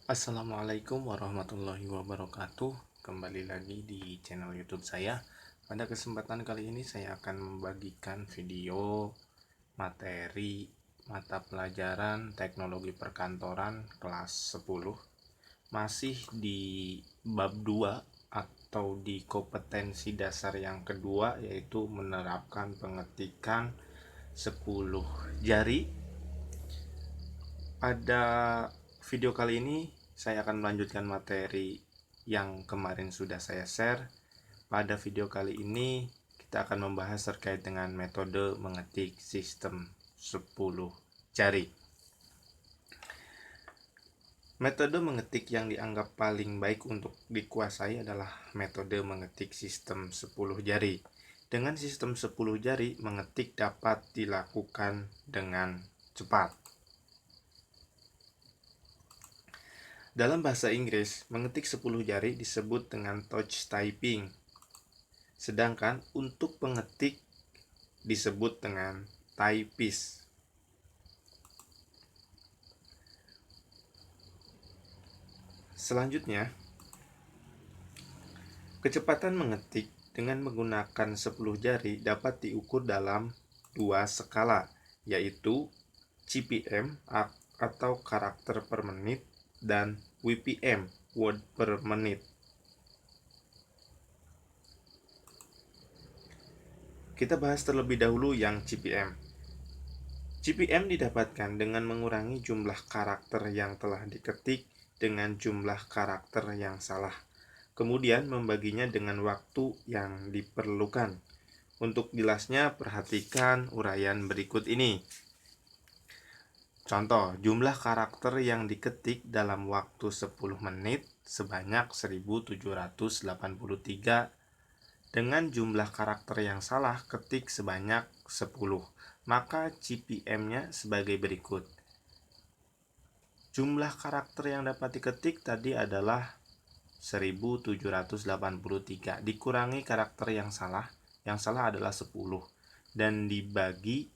Assalamualaikum warahmatullahi wabarakatuh. Kembali lagi di channel YouTube saya. Pada kesempatan kali ini saya akan membagikan video materi mata pelajaran Teknologi Perkantoran kelas 10. Masih di bab 2 atau di kompetensi dasar yang kedua, yaitu menerapkan pengetikan 10 jari. Pada video kali ini saya akan melanjutkan materi yang kemarin sudah saya share. Pada video kali ini kita akan membahas terkait dengan metode mengetik sistem 10 jari. Metode mengetik yang dianggap paling baik untuk dikuasai adalah metode mengetik sistem 10 jari. Dengan sistem 10 jari, mengetik dapat dilakukan dengan cepat. Dalam bahasa Inggris, mengetik 10 jari disebut dengan touch typing. Sedangkan untuk pengetik disebut dengan typist. Selanjutnya, kecepatan mengetik dengan menggunakan 10 jari dapat diukur dalam dua skala, yaitu CPM atau karakter per menit dan WPM, word per menit. Kita bahas terlebih dahulu yang CPM. CPM didapatkan dengan mengurangi jumlah karakter yang telah diketik dengan jumlah karakter yang salah, kemudian membaginya dengan waktu yang diperlukan. Untuk jelasnya, perhatikan uraian berikut ini. Contoh, jumlah karakter yang diketik dalam waktu 10 menit sebanyak 1783 dengan jumlah karakter yang salah ketik sebanyak 10. Maka CPM-nya sebagai berikut. Jumlah karakter yang dapat diketik tadi adalah 1783 dikurangi karakter yang salah adalah 10 dan dibagi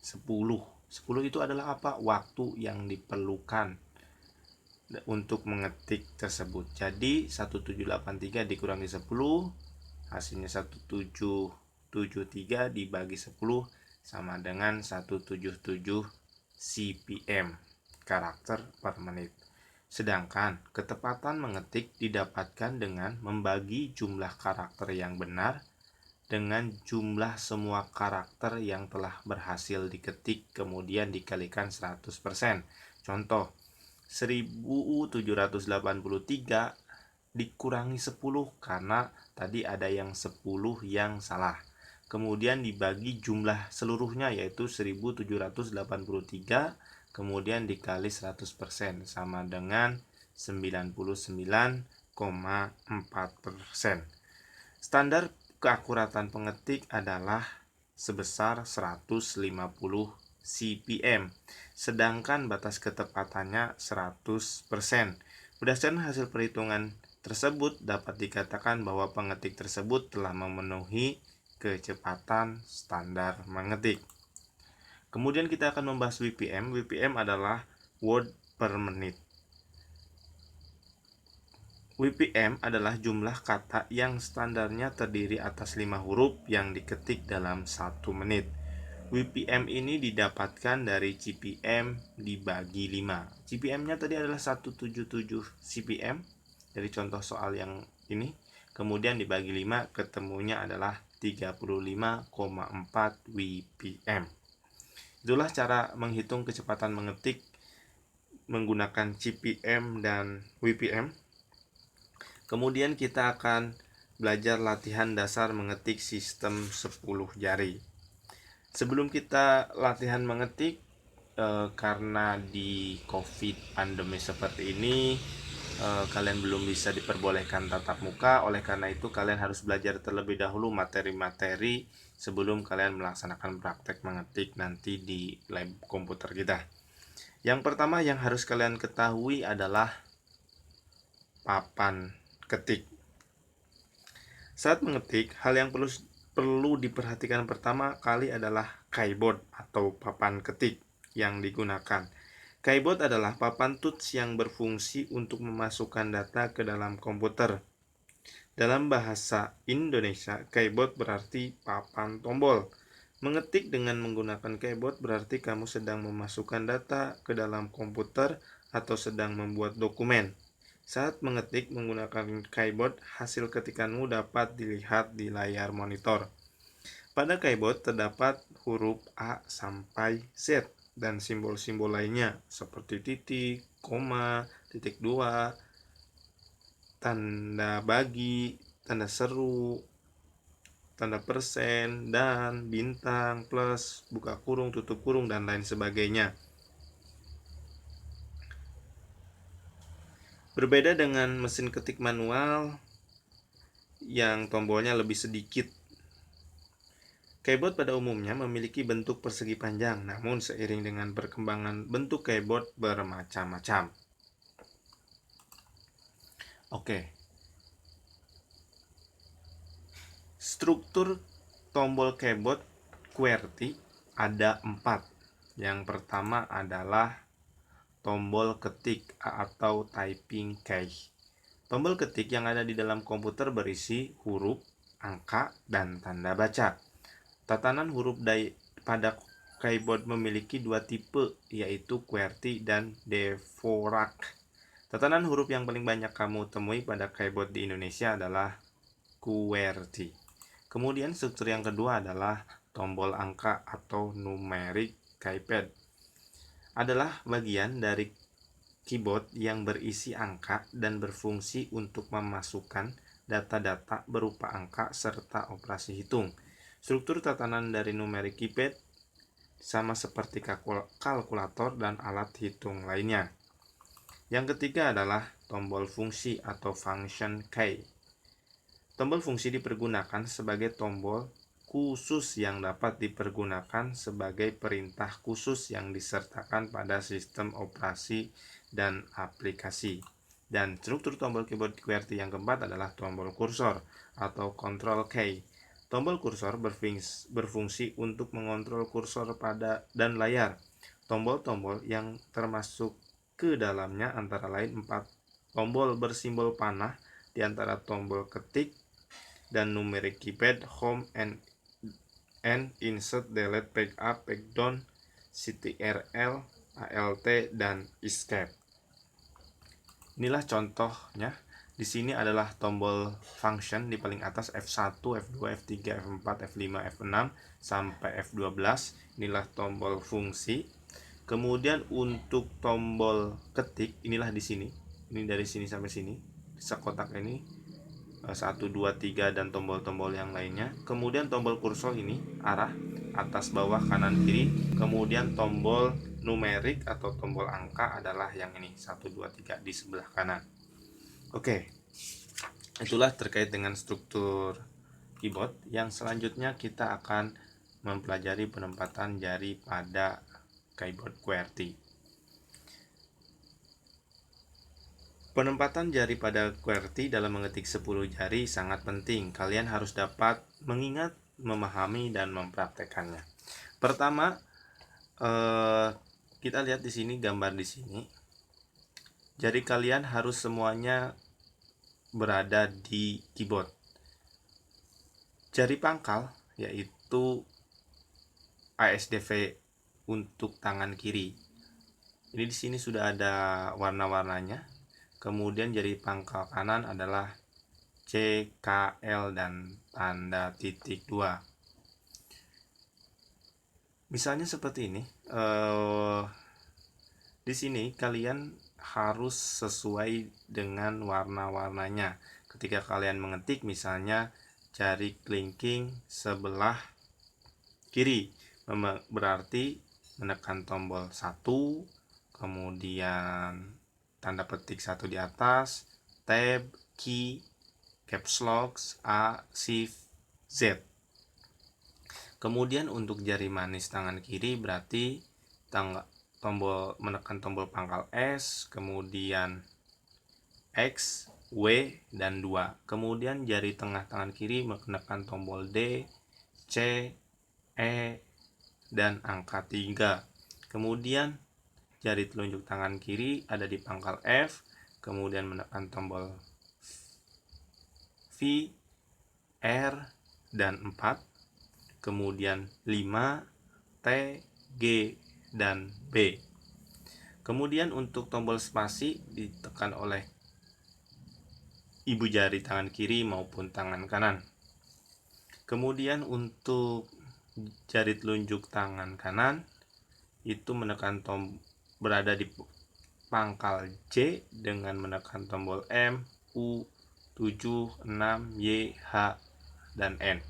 10. 10 itu adalah apa? Waktu yang diperlukan untuk mengetik tersebut. Jadi 1783 dikurangi 10 hasilnya 1773 dibagi 10 sama dengan 177 CPM, karakter per menit. Sedangkan ketepatan mengetik didapatkan dengan membagi jumlah karakter yang benar dengan jumlah semua karakter yang telah berhasil diketik kemudian dikalikan 100%. Contoh, 1783 dikurangi 10 karena tadi ada yang 10 yang salah. Kemudian dibagi jumlah seluruhnya yaitu 1783 kemudian dikali 100% sama dengan 99,4%. Standar keakuratan pengetik adalah sebesar 150 CPM, sedangkan batas ketepatannya 100%. Berdasarkan hasil perhitungan tersebut, dapat dikatakan bahwa pengetik tersebut telah memenuhi kecepatan standar mengetik. Kemudian kita akan membahas WPM. WPM adalah word per menit. WPM adalah jumlah kata yang standarnya terdiri atas 5 huruf yang diketik dalam 1 menit. WPM ini didapatkan dari CPM dibagi 5. CPM-nya tadi adalah 177 CPM dari contoh soal yang ini. Kemudian dibagi 5 ketemunya adalah 35,4 WPM. Itulah cara menghitung kecepatan mengetik menggunakan CPM dan WPM. Kemudian kita akan belajar latihan dasar mengetik sistem 10 jari. Sebelum kita latihan mengetik, karena di COVID pandemi seperti ini, kalian belum bisa diperbolehkan tatap muka. Oleh karena itu kalian harus belajar terlebih dahulu materi-materi sebelum kalian melaksanakan praktek mengetik nanti di lab komputer kita. Yang pertama yang harus kalian ketahui adalah papan ketik. Saat mengetik, hal yang perlu diperhatikan pertama kali adalah keyboard atau papan ketik yang digunakan. Keyboard adalah papan touch yang berfungsi untuk memasukkan data ke dalam komputer. Dalam bahasa Indonesia, keyboard berarti papan tombol. Mengetik dengan menggunakan keyboard berarti kamu sedang memasukkan data ke dalam komputer atau sedang membuat dokumen. Saat mengetik menggunakan keyboard, hasil ketikanmu dapat dilihat di layar monitor. Pada keyboard terdapat huruf A sampai Z dan simbol-simbol lainnya seperti titik, koma, titik dua, tanda bagi, tanda seru, tanda persen, dan bintang, plus, buka kurung, tutup kurung, dan lain sebagainya. Berbeda dengan mesin ketik manual yang tombolnya lebih sedikit. Keyboard pada umumnya memiliki bentuk persegi panjang, namun seiring dengan perkembangan bentuk keyboard bermacam-macam. Oke. Struktur tombol keyboard QWERTY ada 4. Yang pertama adalah tombol ketik atau typing key. Tombol ketik yang ada di dalam komputer berisi huruf, angka, dan tanda baca. Tatanan huruf pada keyboard memiliki dua tipe, yaitu QWERTY dan Dvorak. Tatanan huruf yang paling banyak kamu temui pada keyboard di Indonesia adalah QWERTY. Kemudian struktur yang kedua adalah tombol angka atau numeric keypad. Adalah bagian dari keyboard yang berisi angka dan berfungsi untuk memasukkan data-data berupa angka serta operasi hitung. Struktur tatanan dari numeric keypad sama seperti kalkulator dan alat hitung lainnya. Yang ketiga adalah tombol fungsi atau function key. Tombol fungsi dipergunakan sebagai tombol khusus yang dapat dipergunakan sebagai perintah khusus yang disertakan pada sistem operasi dan aplikasi. Dan struktur tombol keyboard QWERTY yang keempat adalah tombol kursor atau control key. Tombol kursor berfungsi untuk mengontrol kursor pada dan layar. Tombol-tombol yang termasuk ke dalamnya antara lain 4 tombol bersimbol panah di antara tombol ketik dan numeric keypad, home and insert, delete, back up, back down, ctrl, alt, dan escape. Inilah contohnya. Di sini adalah tombol function di paling atas F1, F2, F3, F4, F5, F6 sampai F12. Inilah tombol fungsi. Kemudian untuk tombol ketik inilah di sini. Ini dari sini sampai sini. Sekotak ini 1, 2, 3 dan tombol-tombol yang lainnya. Kemudian tombol kursor ini arah atas, bawah, kanan, kiri. Kemudian tombol numerik atau tombol angka adalah yang ini 1, 2, 3 di sebelah kanan. Oke, itulah terkait dengan struktur keyboard. Yang selanjutnya kita akan mempelajari penempatan jari pada keyboard QWERTY. Penempatan jari pada QWERTY dalam mengetik 10 jari sangat penting. Kalian harus dapat mengingat, memahami, dan mempraktekannya. Pertama, kita lihat di sini gambar di sini. Jari kalian harus semuanya berada di keyboard. Jari pangkal yaitu ASDV untuk tangan kiri. Ini di sini sudah ada warna-warnanya. Kemudian jari pangkal kanan adalah C, K, L, dan tanda titik 2. Misalnya seperti ini. Di sini kalian harus sesuai dengan warna-warnanya. Ketika kalian mengetik, misalnya jari kelingking sebelah kiri, berarti menekan tombol 1, kemudian tanda petik 1 di atas, tab, key, caps lock, A, shift, Z. Kemudian untuk jari manis tangan kiri berarti menekan tombol pangkal S, kemudian X, W, dan 2. Kemudian jari tengah tangan kiri menekan tombol D, C, E, dan angka 3. Kemudian jari telunjuk tangan kiri ada di pangkal F, kemudian menekan tombol V, R, dan 4, kemudian 5, T, G, dan B. Kemudian untuk tombol spasi ditekan oleh ibu jari tangan kiri maupun tangan kanan. Kemudian untuk jari telunjuk tangan kanan itu menekan berada di pangkal J dengan menekan tombol M, U, 7, 6, Y, H, dan N.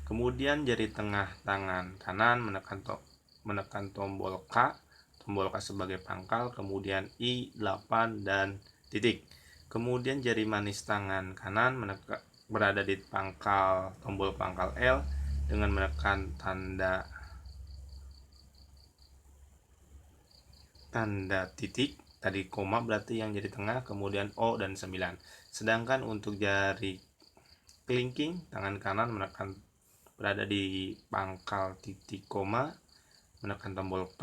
Kemudian jari tengah tangan kanan menekan tombol K sebagai pangkal, kemudian I, 8, dan titik. Kemudian jari manis tangan kanan berada di tombol pangkal L dengan menekan tanda titik, tadi koma berarti yang jadi tengah, kemudian O dan 9. Sedangkan untuk jari kelingking tangan kanan berada di pangkal titik koma, menekan tombol P,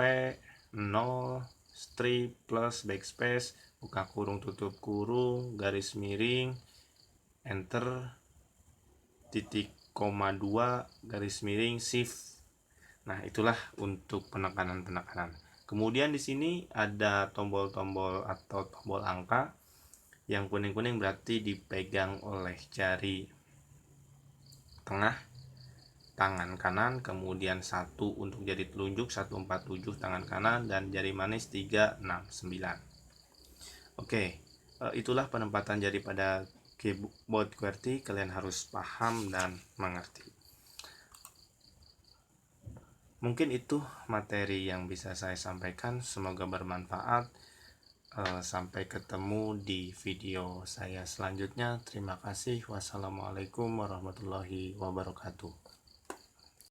0, strip, plus, backspace, buka kurung, tutup kurung, garis miring, enter, titik koma 2, garis miring, shift. Nah, itulah untuk penekanan-penekanan. Kemudian di sini ada tombol-tombol atau tombol angka. Yang kuning-kuning berarti dipegang oleh jari tengah tangan kanan, kemudian 1 untuk jari telunjuk, 1, 4, 7 tangan kanan, dan jari manis 3, 6, 9. Oke, itulah penempatan jari pada keyboard QWERTY. Kalian harus paham dan mengerti. Mungkin itu materi yang bisa saya sampaikan, semoga bermanfaat. Sampai ketemu di video saya selanjutnya. Terima kasih. Wassalamualaikum warahmatullahi wabarakatuh.